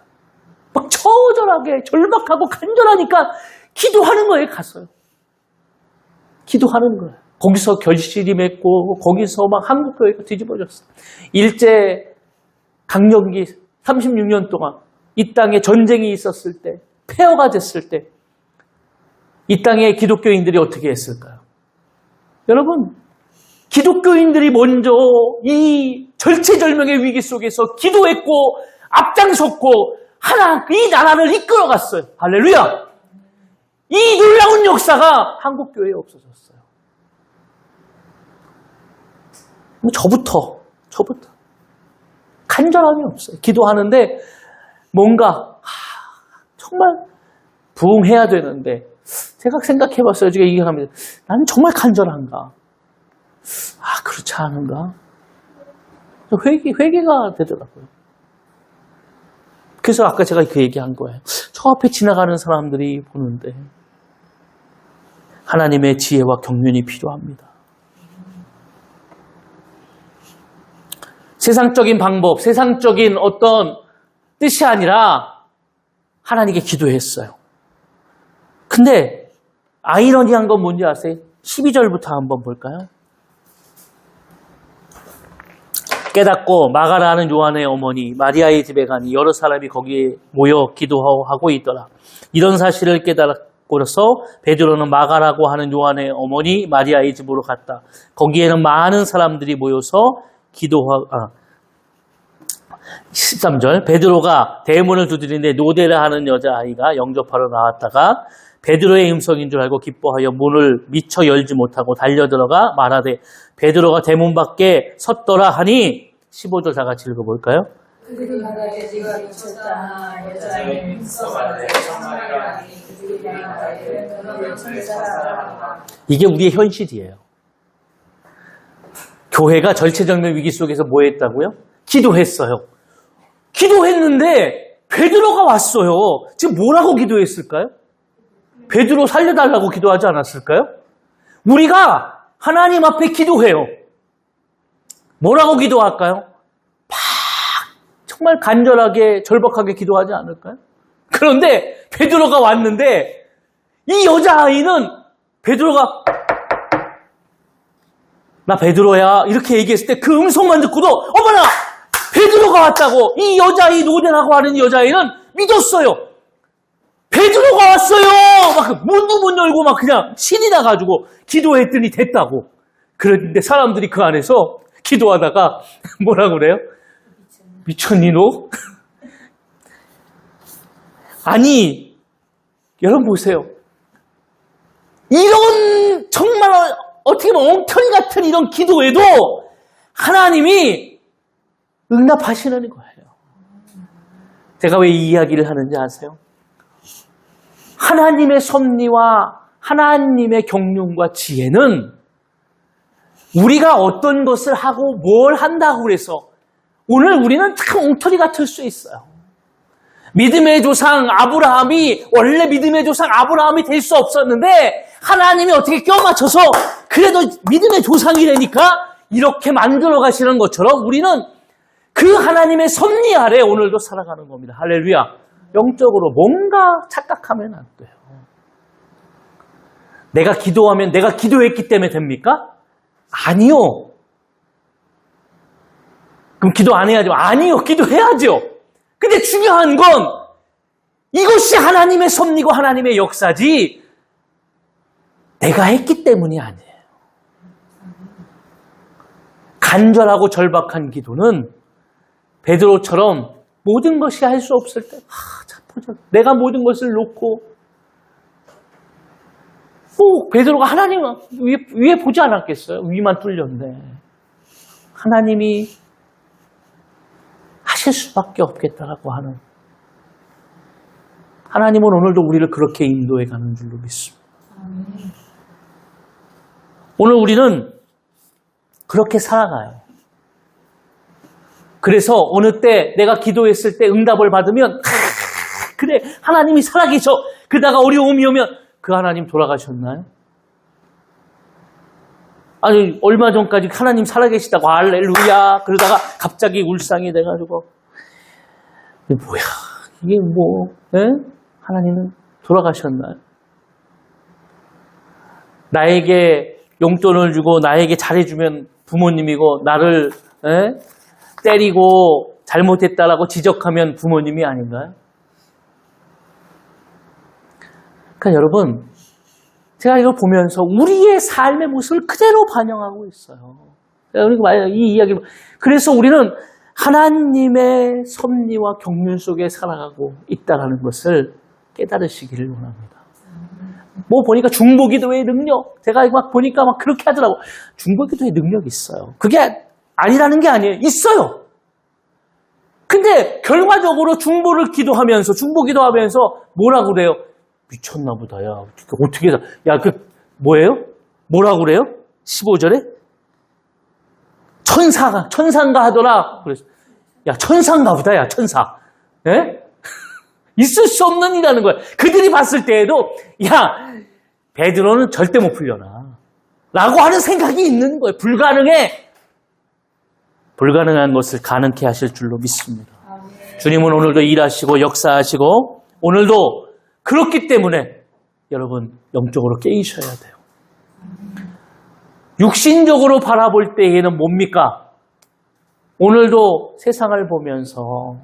막 처절하게 절박하고 간절하니까 기도하는 거예요, 가서요. 기도하는 거예요. 거기서 결실이 맺고 거기서 막 한국교회가 뒤집어졌어요. 일제 강점기 36년 동안 이 땅에 전쟁이 있었을 때, 폐허가 됐을 때 이 땅의 기독교인들이 어떻게 했을까요? 여러분, 기독교인들이 먼저 이 절체절명의 위기 속에서 기도했고 앞장섰고 이 나라를 이끌어갔어요. 할렐루야! 이 놀라운 역사가 한국교회에 없어졌어요. 저부터 간절함이 없어요. 기도하는데 뭔가 정말 부응해야 되는데 제가 생각해봤어요. 제가 얘기하면서 나는 정말 간절한가? 그렇지 않은가? 회개가 되더라고요. 그래서 아까 제가 그 얘기한 거예요. 저 앞에 지나가는 사람들이 보는데 하나님의 지혜와 경륜이 필요합니다. 세상적인 방법, 세상적인 어떤 뜻이 아니라 하나님께 기도했어요. 근데 아이러니한 건 뭔지 아세요? 12절부터 한번 볼까요? 깨닫고 마가라 하는 요한의 어머니 마리아의 집에 가니 여러 사람이 거기에 모여 기도하고 있더라. 이런 사실을 깨닫고서 베드로는 마가라고 하는 요한의 어머니 마리아의 집으로 갔다. 거기에는 많은 사람들이 모여서 13절 베드로가 대문을 두드리는데 노대라 하는 여자아이가 영접하러 나왔다가 베드로의 음성인 줄 알고 기뻐하여 문을 미처 열지 못하고 달려들어가 말하되 베드로가 대문 밖에 섰더라 하니 15절 다 같이 읽어볼까요?
그들이 말하되 네가 미쳤다. 여자아이는 썩어가되 정말이라니 그들이 말하되 너는 천사라.
이게 우리의 현실이에요. 교회가 절체절명 위기 속에서 뭐 했다고요? 기도했어요. 기도했는데 베드로가 왔어요. 지금 뭐라고 기도했을까요? 베드로 살려달라고 기도하지 않았을까요? 우리가 하나님 앞에 기도해요. 뭐라고 기도할까요? 정말 간절하게 절박하게 기도하지 않을까요? 그런데 베드로가 왔는데 이 여자아이는 베드로가 나 베드로야 이렇게 얘기했을 때 그 음성만 듣고도 어머나 베드로가 왔다고 이 여자아이 노대라고 하는 여자아이는 믿었어요. 베드로가 왔어요. 막 문도 못 열고 막 그냥 신이 나가지고 기도했더니 됐다고. 그런데 사람들이 그 안에서 기도하다가 뭐라고 그래요? 미쳤니 너? 아니 여러분 보세요. 이런 정말 어떻게 보면 엉터리 같은 이런 기도에도 하나님이 응답하시는 거예요. 제가 왜 이 이야기를 하는지 아세요? 하나님의 섭리와 하나님의 경륜과 지혜는 우리가 어떤 것을 하고 뭘 한다고 해서 오늘 우리는 참 엉터리 같을 수 있어요. 믿음의 조상 아브라함이 원래 믿음의 조상 아브라함이 될 수 없었는데 하나님이 어떻게 껴맞춰서 그래도 믿음의 조상이 되니까 이렇게 만들어 가시는 것처럼 우리는 그 하나님의 섭리 아래 오늘도 살아가는 겁니다. 할렐루야. 영적으로 뭔가 착각하면 안 돼요. 내가 기도하면 내가 기도했기 때문에 됩니까? 아니요. 그럼 기도 안 해야죠? 아니요. 기도해야죠. 근데 중요한 건 이것이 하나님의 섭리고 하나님의 역사지 내가 했기 때문이 아니에요. 간절하고 절박한 기도는 베드로처럼 모든 것이 할 수 없을 때 내가 모든 것을 놓고 베드로가 하나님 위에 보지 않았겠어요? 위만 뚫렸네. 하나님이 하실 수밖에 없겠다라고 하는 하나님은 오늘도 우리를 그렇게 인도해 가는 줄로 믿습니다. 오늘 우리는 그렇게 살아가요. 그래서 어느 때 내가 기도했을 때 응답을 받으면 그래 하나님이 살아계셔. 그러다가 어려움이 오면 그 하나님 돌아가셨나요? 아니 얼마 전까지 하나님 살아계시다고 할렐루야 그러다가 갑자기 울상이 돼가지고 뭐야 이게 뭐 하나님은 돌아가셨나요? 나에게 용돈을 주고 나에게 잘해주면 부모님이고 나를 때리고 잘못했다라고 지적하면 부모님이 아닌가요? 그러니까 여러분 제가 이걸 보면서 우리의 삶의 모습을 그대로 반영하고 있어요. 이 이야기를 그래서 우리는 하나님의 섭리와 경륜 속에 살아가고 있다는 것을 깨달으시기를 원합니다. 뭐 보니까 중보기도의 능력 제가 막 보니까 막 그렇게 하더라고. 중보기도의 능력이 있어요. 그게 아니라는 게 아니에요. 있어요. 근데 결과적으로 중보기도하면서 뭐라고 그래요? 미쳤나 보다. 야, 어떻게 해서 야, 뭐예요? 뭐라고 그래요? 15절에 천사인가 하더라. 그래서 야, 천사인가 보다. 야, 천사. 예? 있을 수 없는 일이라는 거야. 그들이 봤을 때에도 야, 베드로는 절대 못 풀려나. 라고 하는 생각이 있는 거예요. 불가능한 것을 가능케 하실 줄로 믿습니다. 주님은 오늘도 일하시고 역사하시고 오늘도 그렇기 때문에 여러분 영적으로 깨이셔야 돼요. 육신적으로 바라볼 때에는 뭡니까? 오늘도 세상을 보면서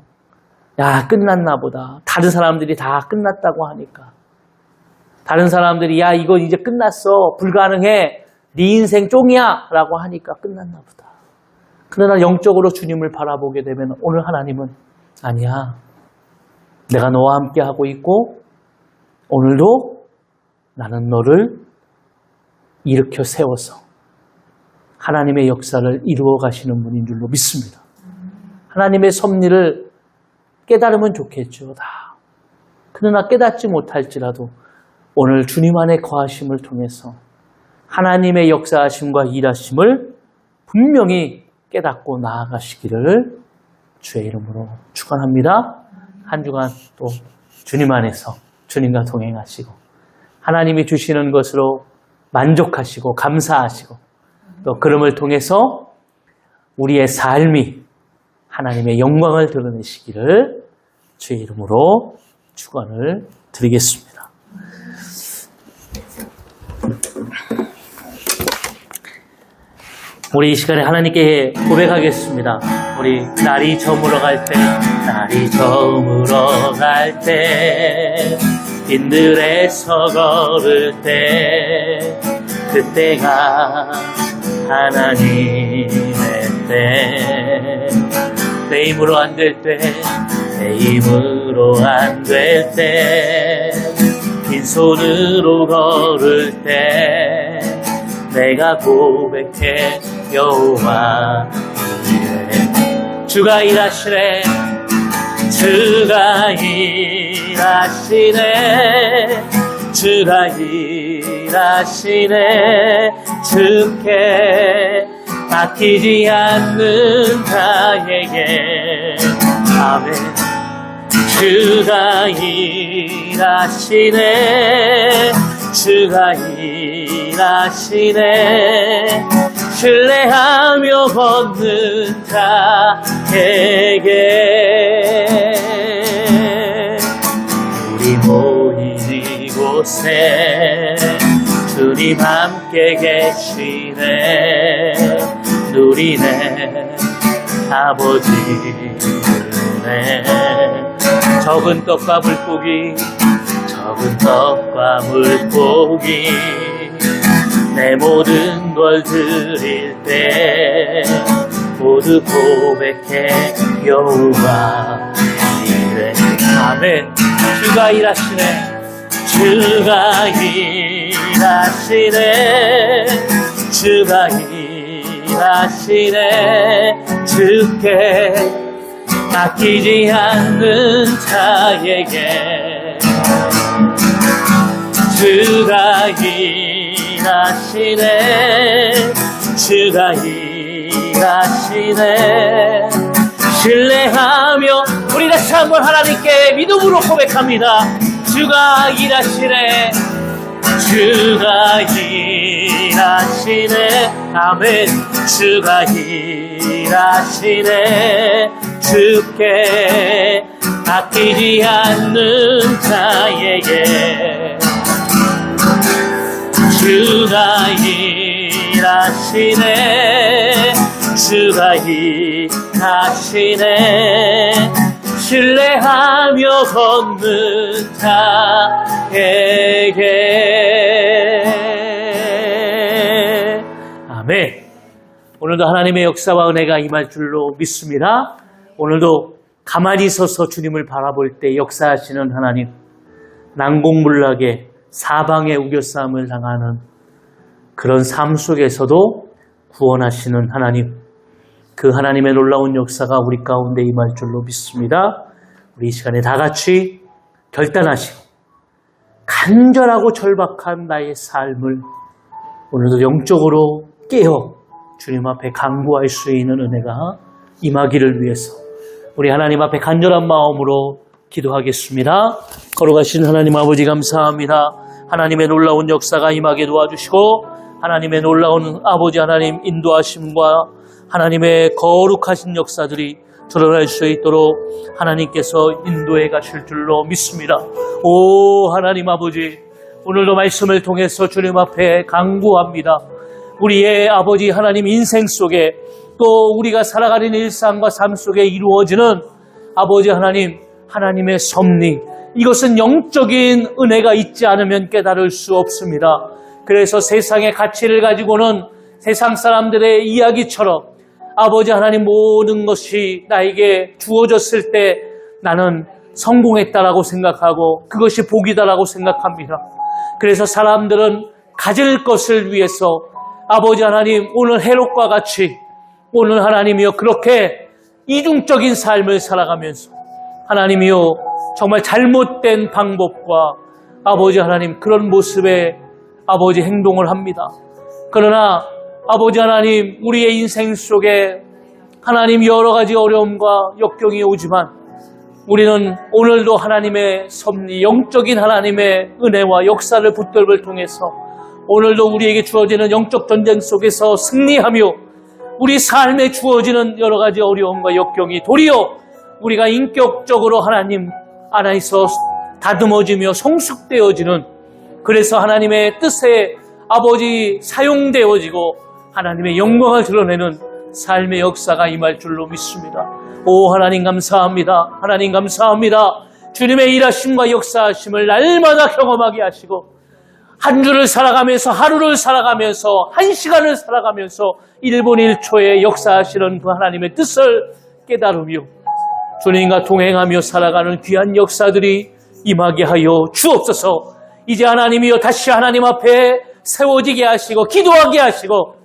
야 끝났나 보다. 다른 사람들이 다 끝났다고 하니까 다른 사람들이 야 이거 이제 끝났어. 불가능해. 네 인생 쫑이야 라고 하니까 끝났나 보다. 그러나 영적으로 주님을 바라보게 되면 오늘 하나님은 아니야. 내가 너와 함께 하고 있고 오늘도 나는 너를 일으켜 세워서 하나님의 역사를 이루어 가시는 분인 줄로 믿습니다. 하나님의 섭리를 깨달으면 좋겠죠. 다. 그러나 깨닫지 못할지라도 오늘 주님 안에 거하심을 통해서 하나님의 역사하심과 일하심을 분명히 깨닫고 나아가시기를 주의 이름으로 축원합니다. 한 주간 또 주님 안에서 주님과 동행하시고 하나님이 주시는 것으로 만족하시고 감사하시고 또 그름을 통해서 우리의 삶이 하나님의 영광을 드러내시기를 주의 이름으로 축원을 드리겠습니다. 우리 이 시간에 하나님께 고백하겠습니다. 우리 날이 저물어 갈 때 빈들에서 걸을 때 그때가 하나님의 때 내 힘으로 안 될 때 내 힘으로 안 될 때 빈손으로 걸을 때 내가 고백해 여호와 이래 주가 일하시네 주가 일하시네 주가 일하시네 주께 맡기지 않는 자에게 아멘 주가 일하시네 주가 일하시네 신뢰하며 걷는 자에게 우리 모인 이곳에 주님 함께 계시네 누리네 아버지 은혜 적은 떡과 물고기 적은 떡과 물고기 내 모든 걸 드릴 때 모두 고백해 여호와 이래 아멘 주가 일하시네 주가 일하시네 주가 일하시네 주께 아끼지 않는 자에게 주가 일하시네 주가 일하시네 신뢰하며 우리 다시 한번 하나님께 믿음으로 고백합니다. 주가 일하시네 주가 일하시네 아멘 주가 일하시네 주께 아끼지 않는 자에게 주가 일하시네 주가 일하시네 신뢰하며 걷는 자에게 아멘. 오늘도 하나님의 역사와 은혜가 임할 줄로 믿습니다. 오늘도 가만히 서서 주님을 바라볼 때 역사하시는 하나님, 난공불락의 사방의 우겨싸움을 당하는 그런 삶 속에서도 구원하시는 하나님, 그 하나님의 놀라운 역사가 우리 가운데 임할 줄로 믿습니다. 우리 이 시간에 다 같이 결단하시고 간절하고 절박한 나의 삶을 오늘도 영적으로 깨어 주님 앞에 간구할 수 있는 은혜가 임하기를 위해서 우리 하나님 앞에 간절한 마음으로 기도하겠습니다. 걸어가신 하나님 아버지 감사합니다. 하나님의 놀라운 역사가 임하게 도와주시고 하나님의 놀라운 아버지 하나님 인도하심과 하나님의 거룩하신 역사들이 드러날 수 있도록 하나님께서 인도해 가실 줄로 믿습니다. 오 하나님 아버지, 오늘도 말씀을 통해서 주님 앞에 간구합니다. 우리의 아버지 하나님 인생 속에 또 우리가 살아가는 일상과 삶 속에 이루어지는 아버지 하나님, 하나님의 섭리, 이것은 영적인 은혜가 있지 않으면 깨달을 수 없습니다. 그래서 세상의 가치를 가지고는 세상 사람들의 이야기처럼 아버지 하나님 모든 것이 나에게 주어졌을 때 나는 성공했다라고 생각하고 그것이 복이다라고 생각합니다. 그래서 사람들은 가질 것을 위해서 아버지 하나님 오늘 헤롯과 같이 오늘 하나님이여 그렇게 이중적인 삶을 살아가면서 하나님이여 정말 잘못된 방법과 아버지 하나님 그런 모습의 아버지 행동을 합니다. 그러나 아버지 하나님 우리의 인생 속에 하나님 여러 가지 어려움과 역경이 오지만 우리는 오늘도 하나님의 섭리, 영적인 하나님의 은혜와 역사를 붙들을 통해서 오늘도 우리에게 주어지는 영적 전쟁 속에서 승리하며 우리 삶에 주어지는 여러 가지 어려움과 역경이 도리어 우리가 인격적으로 하나님 안에서 다듬어지며 성숙되어지는 그래서 하나님의 뜻에 아버지 사용되어지고 하나님의 영광을 드러내는 삶의 역사가 임할 줄로 믿습니다. 오 하나님 감사합니다. 하나님 감사합니다. 주님의 일하심과 역사하심을 날마다 경험하게 하시고 한 주를 살아가면서 하루를 살아가면서 한 시간을 살아가면서 1분 1초에 역사하시는 그 하나님의 뜻을 깨달으며 주님과 동행하며 살아가는 귀한 역사들이 임하게 하여 주옵소서. 이제 하나님이여 다시 하나님 앞에 세워지게 하시고 기도하게 하시고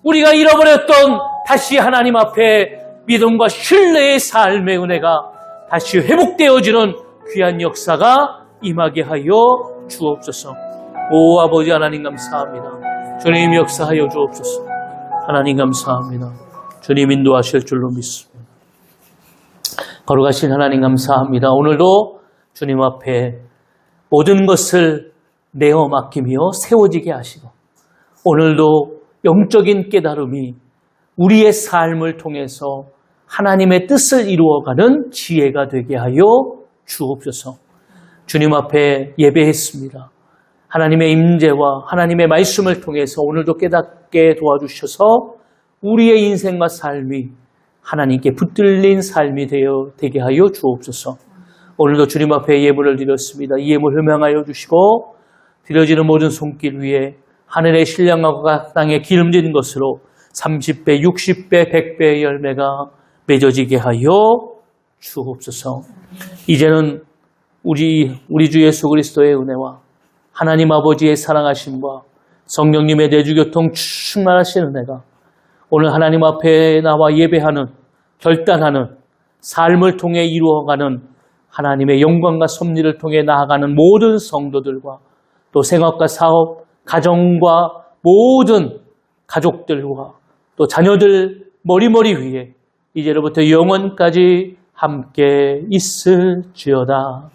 우리가 잃어버렸던 다시 하나님 앞에 믿음과 신뢰의 삶의 은혜가 다시 회복되어지는 귀한 역사가 임하게 하여 주옵소서. 오 아버지 하나님 감사합니다. 주님 역사하여 주옵소서. 하나님 감사합니다. 주님 인도하실 줄로 믿습니다. 거룩하신 하나님 감사합니다. 오늘도 주님 앞에 모든 것을 내어 맡기며 세워지게 하시고 오늘도 영적인 깨달음이 우리의 삶을 통해서 하나님의 뜻을 이루어가는 지혜가 되게 하여 주옵소서. 주님 앞에 예배했습니다. 하나님의 임재와 하나님의 말씀을 통해서 오늘도 깨닫게 도와주셔서 우리의 인생과 삶이 하나님께 붙들린 삶이 되게 하여 주옵소서. 오늘도 주님 앞에 예물을 드렸습니다. 이 예물 흠양하여 주시고 드려지는 모든 손길 위에 하늘의 신령과 땅에 기름진 것으로 30배, 60배, 100배의 열매가 맺어지게 하여 주옵소서. 이제는 우리 주 예수 그리스도의 은혜와 하나님 아버지의 사랑하심과 성령님의 내주교통 충만하신 은혜가 오늘 하나님 앞에 나와 예배하는, 결단하는, 삶을 통해 이루어가는 하나님의 영광과 섭리를 통해 나아가는 모든 성도들과 또 생업과 사업, 가정과 모든 가족들과 또 자녀들 머리머리 위에 이제로부터 영원까지 함께 있을지어다.